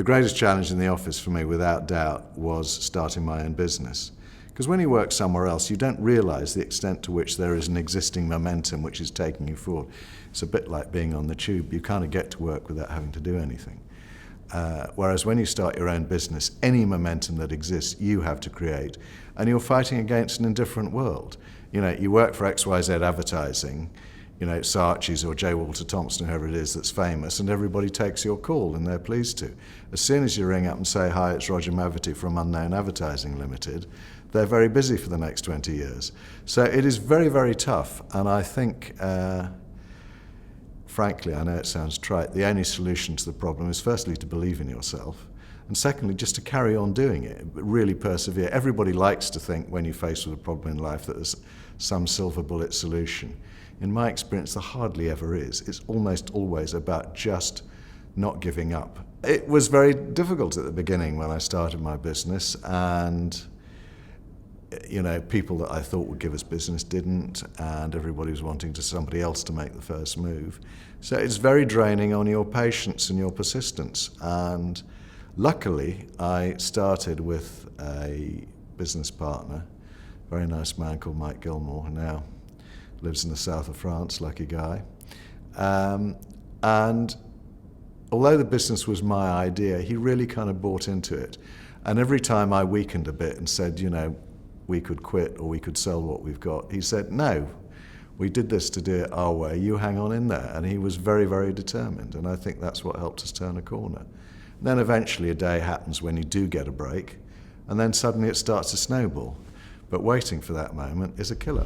The greatest challenge in the office for me, without doubt, was starting my own business. Because when you work somewhere else, you don't realise the extent to which there is an existing momentum which is taking you forward. It's a bit like being on the tube. You kind of get to work without having to do anything. Whereas when you start your own business, any momentum that exists, you have to create. And you're fighting against an indifferent world. You know, you work for XYZ Advertising, you know, Saatchi's or J. Walter Thompson, whoever it is that's famous, and everybody takes your call and they're pleased to. As soon as you ring up and say, hi, it's Roger Mavity from Unknown Advertising Limited, they're very busy for the next 20 years. So it is very, very tough, and I think, frankly, I know it sounds trite, the only solution to the problem is firstly to believe in yourself, and secondly just to carry on doing it, really persevere. Everybody likes to think when you're faced with a problem in life that there's some silver bullet solution. In my experience, there hardly ever is. It's almost always about just not giving up. It was very difficult at the beginning when I started my business, and you know, people that I thought would give us business didn't, and everybody was wanting somebody else to make the first move. So it's very draining on your patience and your persistence. And luckily, I started with a business partner, a very nice man called Mike Gilmore, who now lives in the south of France, lucky guy. And although the business was my idea, he really kind of bought into it. And every time I weakened a bit and said, you know, we could quit or we could sell what we've got, he said, no, we did this to do it our way, you hang on in there. And he was very, very determined, and I think that's what helped us turn a corner. And then eventually a day happens when you do get a break, and then suddenly it starts to snowball. But waiting for that moment is a killer.